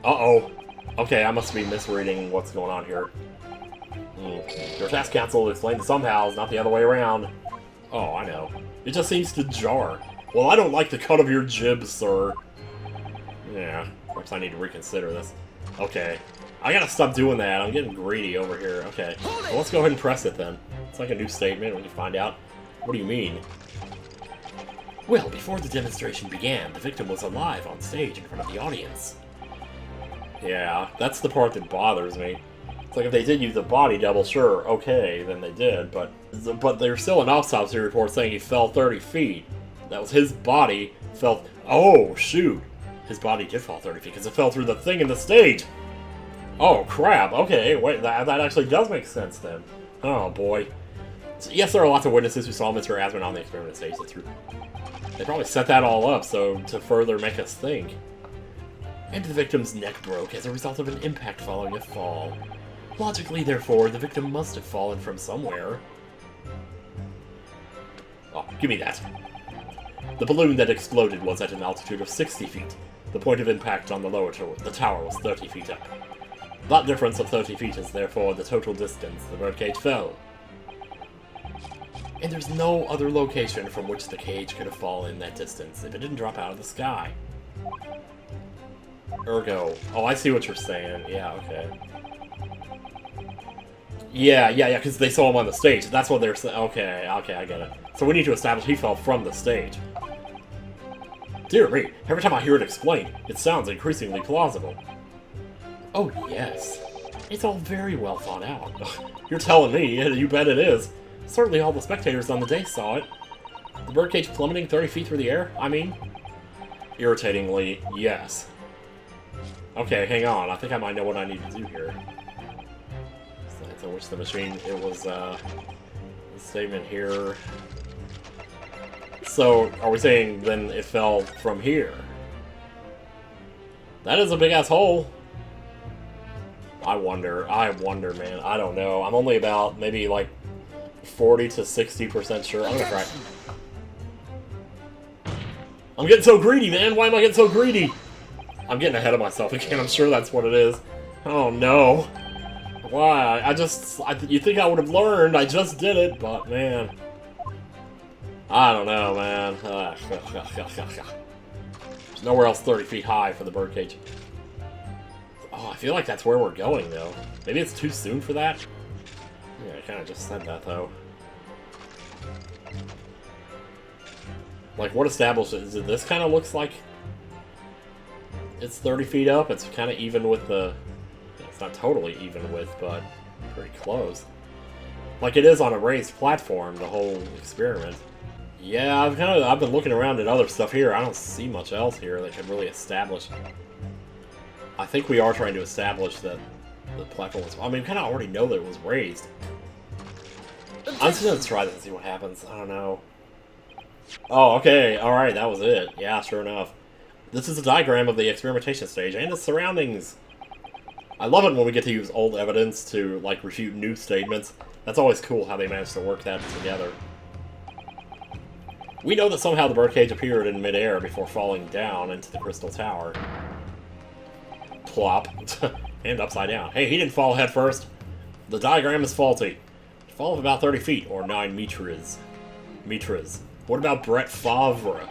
Uh-oh. Okay, I must be misreading what's going on here. Your task counsel explained it somehow, not the other way around. Oh, I know. It just seems to jar. Well, I don't like the cut of your jib, sir. Yeah, perhaps I need to reconsider this. Okay. I gotta stop doing that. I'm getting greedy over here. Okay. Well, let's go ahead and press it then. It's like a new statement when you find out. What do you mean? Well, before the demonstration began, the victim was alive on stage in front of the audience. Yeah, that's the part that bothers me. It's like if they did use a body double, sure, okay, then they did, but there's still an autopsy report saying he fell 30 feet. That was his body fell... Oh, shoot. His body did fall 30 feet because it fell through the thing in the stage. Oh, crap. Okay, wait, that actually does make sense then. Oh, boy. So, yes, there are lots of witnesses who saw Mr. Asman on the experiment stage. That's true. They probably set that all up so to further make us think. And the victim's neck broke as a result of an impact following a fall. Logically, therefore, the victim must have fallen from somewhere. Oh, give me that. The balloon that exploded was at an altitude of 60 feet. The point of impact on the lower tower was 30 feet up. That difference of 30 feet is therefore the total distance the birdcage fell. And there's no other location from which the cage could have fallen that distance if it didn't drop out of the sky. Ergo. Oh, I see what you're saying. Yeah, okay. Yeah, because they saw him on the stage. That's what they're saying. Okay, I get it. So we need to establish he fell from the stage. Dear me, every time I hear it explained, it sounds increasingly plausible. Oh, yes. It's all very well thought out. You're telling me, you bet it is. Certainly all the spectators on the day saw it. The birdcage plummeting 30 feet through the air, I mean? Irritatingly, yes. Okay, hang on. I think I might know what I need to do here. So which the machine, it was, the statement here. So, are we saying then it fell from here? That is a big-ass hole. I wonder, man. I don't know. I'm only about, maybe, like, 40 to 60% sure. I'm gonna try. I'm getting so greedy, man! Why am I getting so greedy? I'm getting ahead of myself again. I'm sure that's what it is. Oh, no. Why? You think I would have learned. I just did it, but, man. I don't know, man. There's nowhere else 30 feet high for the birdcage. Oh, I feel like that's where we're going, though. Maybe it's too soon for that? Yeah, I kind of just said that, though. Like, what establishes it? This kind of looks like it's 30 feet up. It's kind of even with the... It's not totally even with, but pretty close. Like it is on a raised platform, the whole experiment. Yeah, I've been looking around at other stuff here. I don't see much else here that could really establish. I think we are trying to establish that the platform was... I mean, we kind of already know that it was raised. I'm just gonna try this and see what happens. I don't know. Oh, okay. Alright, that was it. Yeah, sure enough. This is a diagram of the experimentation stage and its surroundings. I love it when we get to use old evidence to, like, refute new statements. That's always cool how they manage to work that together. We know that somehow the birdcage appeared in midair before falling down into the crystal tower. Plop. And upside down. Hey, he didn't fall head first. The diagram is faulty. Fall of about 30 feet, or 9 meters. What about Brett Favre?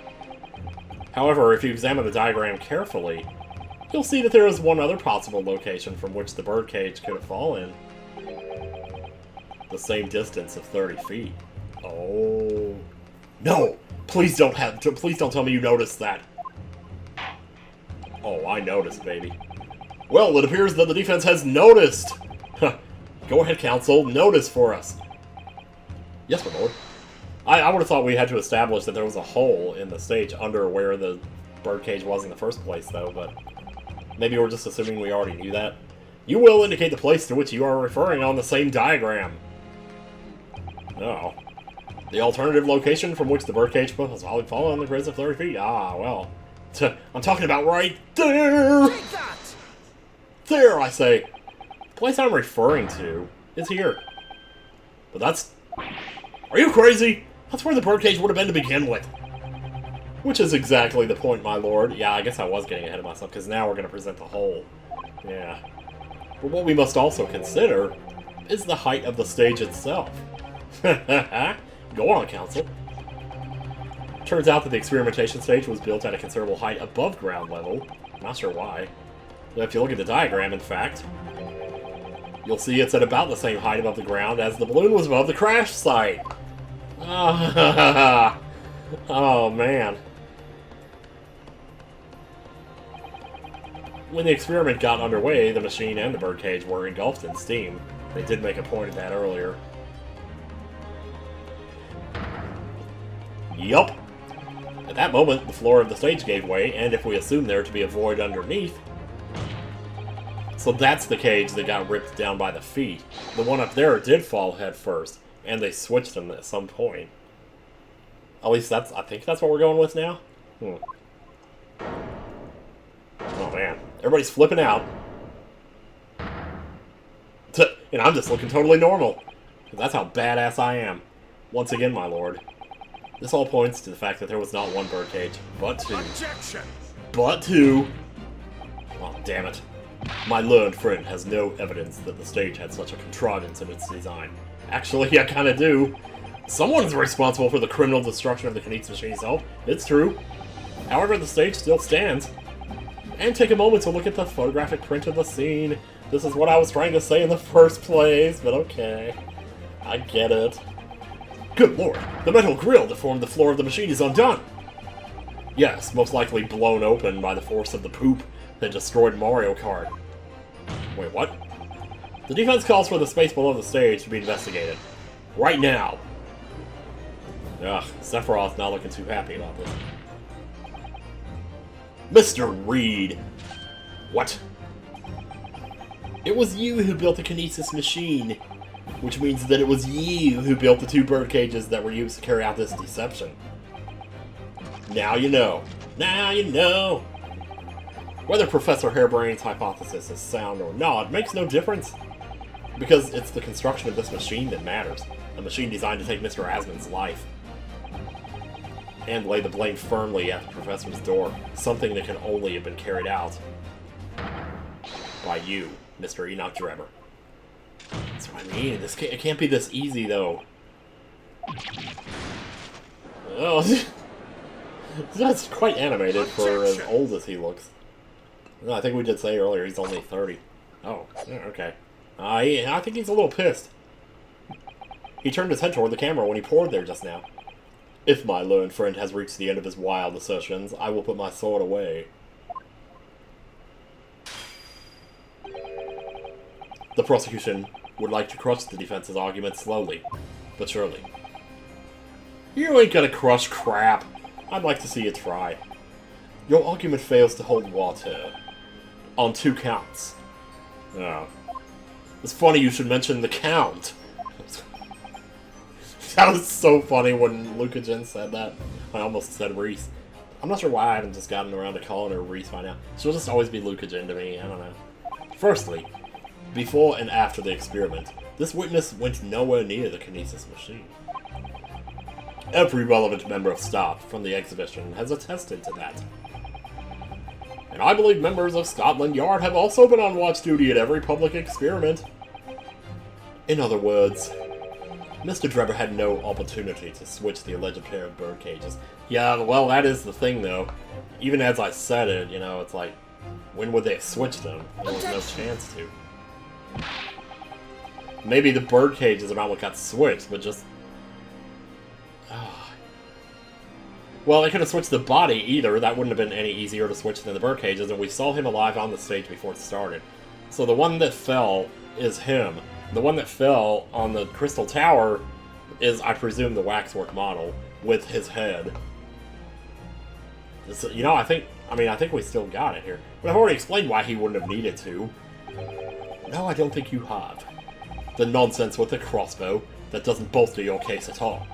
However, if you examine the diagram carefully, you'll see that there is one other possible location from which the birdcage could have fallen. The same distance of 30 feet. Oh. No! Please don't tell me you noticed that. Oh, I noticed, baby. Well, it appears that the defense has noticed! Go ahead, counsel. Notice for us. Yes, my lord. I would have thought we had to establish that there was a hole in the stage under where the birdcage was in the first place, though, but maybe we're just assuming we already knew that. You will indicate the place to which you are referring on the same diagram. Oh. The alternative location from which the birdcage was probably fallen on the grid of 30 feet. Ah, well. I'm talking about right there! Take that! There, I say. The place I'm referring to is here. But that's... Are you crazy? That's where the birdcage would have been to begin with. Which is exactly the point, my lord. Yeah, I guess I was getting ahead of myself, because now we're going to present the whole. Yeah. But what we must also consider is the height of the stage itself. Go on, counsel. Turns out that the experimentation stage was built at a considerable height above ground level. Not sure why. But if you look at the diagram, in fact, you'll see it's at about the same height above the ground as the balloon was above the crash site. Oh, man. When the experiment got underway, the machine and the birdcage were engulfed in steam. They did make a point of that earlier. Yup. At that moment, the floor of the stage gave way, and if we assume there to be a void underneath... So that's the cage that got ripped down by the feet. The one up there did fall head first, and they switched them at some point. At least that's... I think that's what we're going with now? Oh man. Everybody's flipping out. And I'm just looking totally normal. That's how badass I am. Once again, my lord. This all points to the fact that there was not one birdcage, but two. Objection! But two! Oh, damn it. My learned friend has no evidence that the stage had such a contrivance in its design. Actually, I kinda do. Someone's responsible for the criminal destruction of the Knight's machine itself. It's true. However, the stage still stands. And take a moment to look at the photographic print of the scene. This is what I was trying to say in the first place, but okay. I get it. Good lord, the metal grill that formed the floor of the machine is undone! Yes, most likely blown open by the force of the poop that destroyed Mario Kart. Wait, what? The defense calls for the space below the stage to be investigated. Right now! Ugh, Sephiroth's not looking too happy about this. Mr. Reed! What? It was you who built the Kinesis machine, which means that it was you who built the two birdcages that were used to carry out this deception. Now you know. Now you know! Whether Professor Harebrayne's hypothesis is sound or not makes no difference, because it's the construction of this machine that matters. A machine designed to take Mr. Asmon's life. And lay the blame firmly at the Professor's door, something that can only have been carried out by you, Mr. Enoch Drebber. That's what I mean. It can't be this easy, though. Oh, that's quite animated for as old as he looks. No, I think we did say earlier he's only 30. Oh, okay. I think he's a little pissed. He turned his head toward the camera when he poured there just now. If my learned friend has reached the end of his wild assertions, I will put my sword away. The prosecution would like to crush the defense's argument slowly, but surely. You ain't gonna crush crap. I'd like to see you try. Your argument fails to hold water. On 2 counts. Oh. It's funny you should mention the count. That was so funny when Lucagen said that. I almost said Reese. I'm not sure why I haven't just gotten around to calling her Reese by now. She'll just always be Lucagen to me, I don't know. Firstly, before and after the experiment, this witness went nowhere near the Kinesis machine. Every relevant member of staff from the exhibition has attested to that. And I believe members of Scotland Yard have also been on watch duty at every public experiment. In other words, Mr. Drebber had no opportunity to switch the alleged pair of bird cages. Yeah, well, that is the thing, though. Even as I said it, you know, it's like, when would they have switched them? There was no chance to. Maybe the bird cages are not what got switched, but just... Well, they could have switched the body either. That wouldn't have been any easier to switch than the bird cages, and we saw him alive on the stage before it started. So the one that fell is him. The one that fell on the Crystal Tower is, I presume, the waxwork model with his head. So, you know, I think we still got it here. But I've already explained why he wouldn't have needed to. No, I don't think you have. The nonsense with the crossbow, that doesn't bolster your case at all.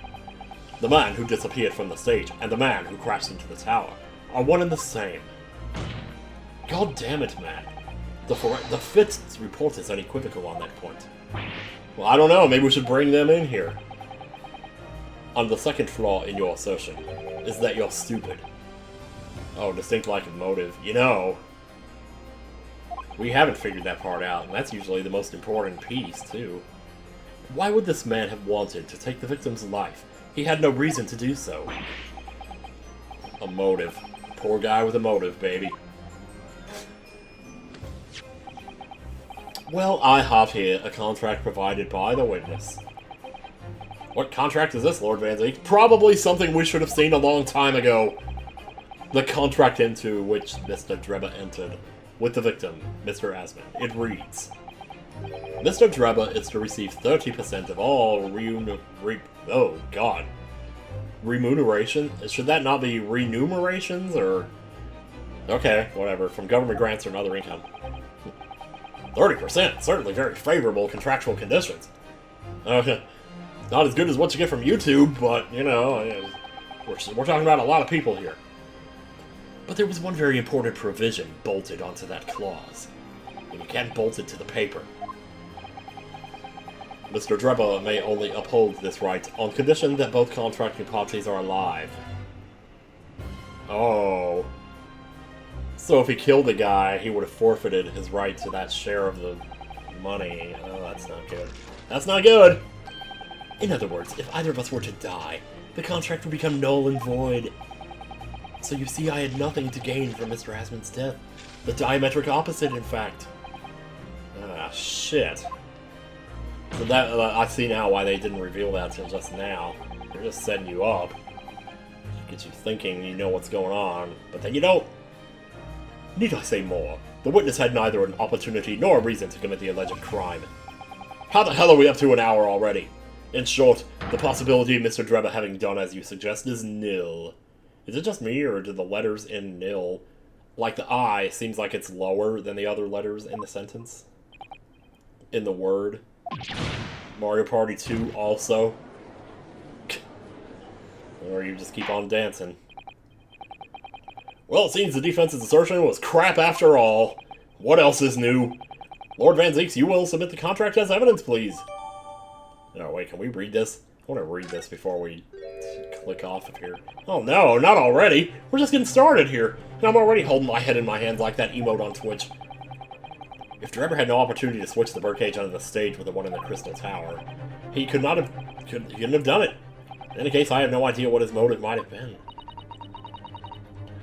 The man who disappeared from the stage and the man who crashed into the tower are one and the same. God damn it, man. The Fitz report is unequivocal on that point. Well, I don't know, maybe we should bring them in here. On the second flaw in your assertion is that you're stupid. Oh, distinct lack of motive. You know, we haven't figured that part out, and that's usually the most important piece, too. Why would this man have wanted to take the victim's life? He had no reason to do so. A motive. Poor guy with a motive, baby. Well, I have here a contract provided by the witness. What contract is this, Lord Van Zeke? Probably something we should have seen a long time ago. The contract into which Mr. Drebber entered with the victim, Mr. Asman. It reads, Mr. Drebber is to receive 30% of all remuneration? Should that not be remunerations, or... Okay, whatever, from government grants or another income. 30%? Certainly very favorable contractual conditions. Okay. Not as good as what you get from YouTube, but, you know, we're talking about a lot of people here. But there was one very important provision bolted onto that clause. And you can't bolt it to the paper. Mr. Drebber may only uphold this right on condition that both contracting parties are alive. Oh. So if he killed the guy, he would have forfeited his right to that share of the money. Oh, that's not good. That's not good! In other words, if either of us were to die, the contract would become null and void. So you see, I had nothing to gain from Mr. Asman's death. The diametric opposite, in fact. Ah, shit. So that, I see now why they didn't reveal that until just now. They're just setting you up. Get you thinking you know what's going on, but then you don't. Need I say more? The witness had neither an opportunity nor a reason to commit the alleged crime. How the hell are we up to an hour already? In short, the possibility of Mr. Drebber having done as you suggest is nil. Is it just me, or do the letters in nil, like the I, seems like it's lower than the other letters in the sentence? In the word? Mario Party 2 also? Or you just keep on dancing. Well, it seems the defense's assertion was crap after all. What else is new? Lord Van Zeeks, you will submit the contract as evidence, please. Oh, wait, can we read this? I want to read this before we click off of here. Oh no, not already! We're just getting started here! And I'm already holding my head in my hands like that emote on Twitch. If Drebber had no opportunity to switch the birdcage onto the stage with the one in the Crystal Tower, he couldn't have done it. In any case, I have no idea what his motive might have been.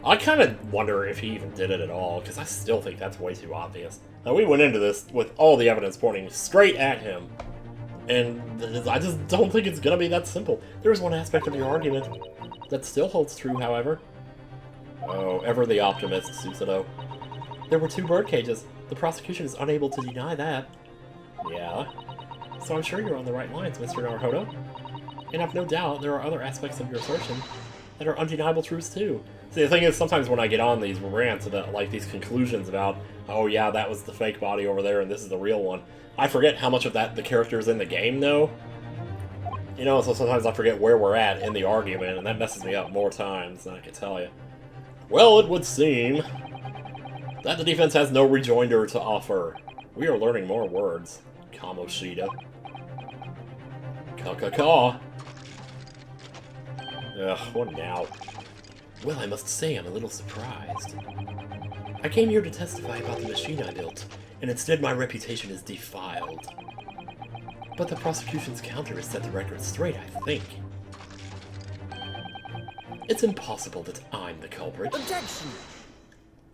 I kind of wonder if he even did it at all, because I still think that's way too obvious. Now, we went into this with all the evidence pointing straight at him. And I just don't think it's gonna be that simple. There's one aspect of your argument that still holds true, however. Oh, ever the optimist, Susato. There were 2 birdcages. The prosecution is unable to deny that. Yeah. So I'm sure you're on the right lines, Mr. Naruhodo. And I've no doubt there are other aspects of your assertion that are undeniable truths too. See, the thing is, sometimes when I get on these rants about, like, these conclusions about, oh yeah, that was the fake body over there and this is the real one, I forget how much of that the characters in the game know. You know, so sometimes I forget where we're at in the argument, and that messes me up more times than I can tell you. Well, it would seem that the defense has no rejoinder to offer. We are learning more words. Kamoshida. Ka-ka-ka. Ugh, what now? Well, I must say I'm a little surprised. I came here to testify about the machine I built, and instead my reputation is defiled. But the prosecution's counter has set the record straight, I think. It's impossible that I'm the culprit. Objection!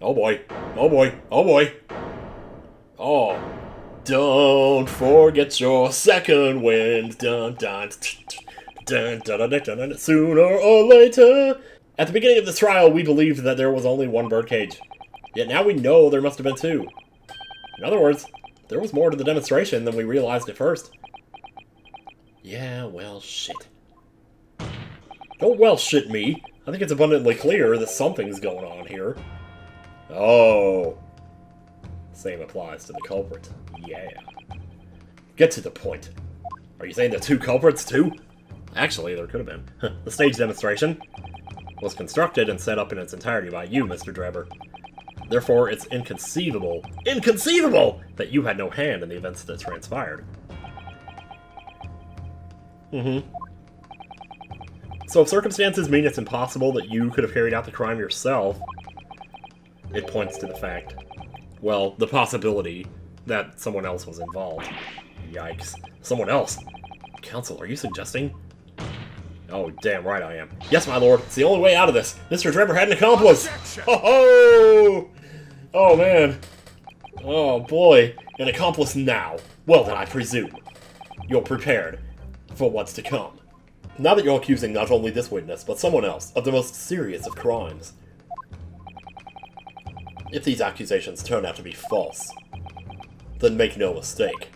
Oh boy. Oh boy. Oh boy. Oh. Don't forget your second wind. Dun dun dun dun dun dun dun. Sooner or later. At the beginning of the trial, we believed that there was only 1 birdcage. Yet now we know there must have been 2. In other words, there was more to the demonstration than we realized at first. Yeah, well, shit. Don't well shit me. I think it's abundantly clear that something's going on here. Oh. Same applies to the culprit. Yeah. Get to the point. Are you saying there are 2 culprits, too? Actually, there could have been. The stage demonstration was constructed and set up in its entirety by you, Mr. Drebber. Therefore, it's inconceivable, that you had no hand in the events that transpired. So if circumstances mean it's impossible that you could have carried out the crime yourself, it points to the fact, well, the possibility that someone else was involved. Yikes. Someone else? Counsel, are you suggesting? Oh, damn right I am. Yes, my lord, it's the only way out of this. Mr. Drebber had an accomplice! Oh, oh, man. Oh, boy. An accomplice now. Well, then, I presume you're prepared for what's to come. Now that you're accusing not only this witness, but someone else of the most serious of crimes. If these accusations turn out to be false, then make no mistake.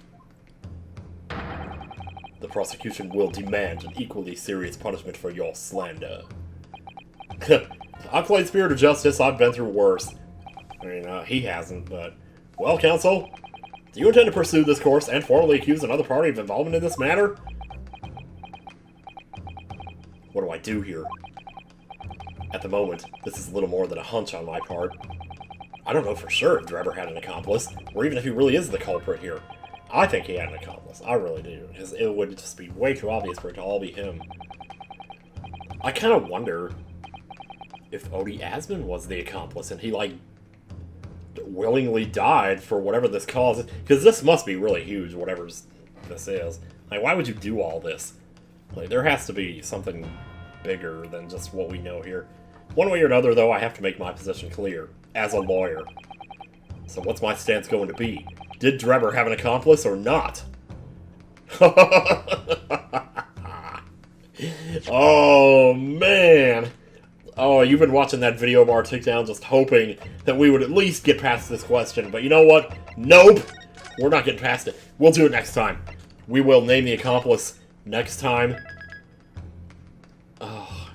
The prosecution will demand an equally serious punishment for your slander. I've played Spirit of Justice, I've been through worse. I mean, he hasn't, but... Well, counsel, do you intend to pursue this course and formally accuse another party of involvement in this matter? What do I do here? At the moment, this is a little more than a hunch on my part. I don't know for sure if Drebber had an accomplice, or even if he really is the culprit here. I think he had an accomplice. I really do. Because it would just be way too obvious for it to all be him. I kind of wonder if Odie Asman was the accomplice and he, like, willingly died for whatever this cause is. Because this must be really huge, whatever this is. Like, why would you do all this? Like, there has to be something bigger than just what we know here. One way or another, though, I have to make my position clear, as a lawyer. So what's my stance going to be? Did Drebber have an accomplice or not? Oh, man. Oh, you've been watching that video bar tick down just hoping that we would at least get past this question. But you know what? Nope. We're not getting past it. We'll do it next time. We will name the accomplice next time. Oh.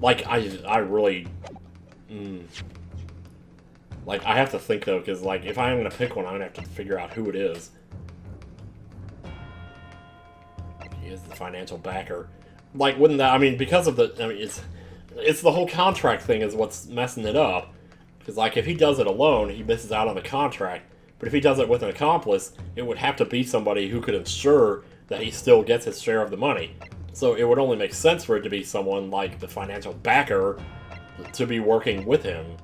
Like, I really... Like, I have to think, though, because, like, if I'm going to pick one, I'm going to have to figure out who it is. He is the financial backer. Like, wouldn't that... I mean, because of the... I mean, it's the whole contract thing is what's messing it up. Because, like, if he does it alone, he misses out on the contract. But if he does it with an accomplice, it would have to be somebody who could ensure that he still gets his share of the money. So it would only make sense for it to be someone like the financial backer to be working with him.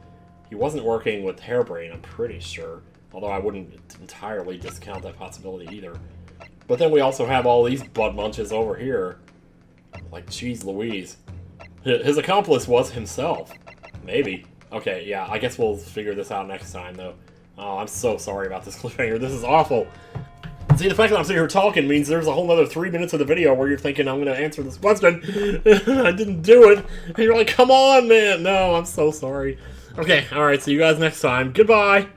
He wasn't working with Harebrayne, I'm pretty sure. Although I wouldn't entirely discount that possibility either. But then we also have all these butt munches over here. Like, geez Louise. His accomplice was himself. Maybe. Okay, yeah, I guess we'll figure this out next time, though. Oh, I'm so sorry about this cliffhanger. This is awful. See, the fact that I'm sitting here talking means there's a whole other 3 minutes of the video where you're thinking, I'm going to answer this question. I didn't do it. And you're like, come on, man. No, I'm so sorry. Okay, alright, see you guys next time. Goodbye.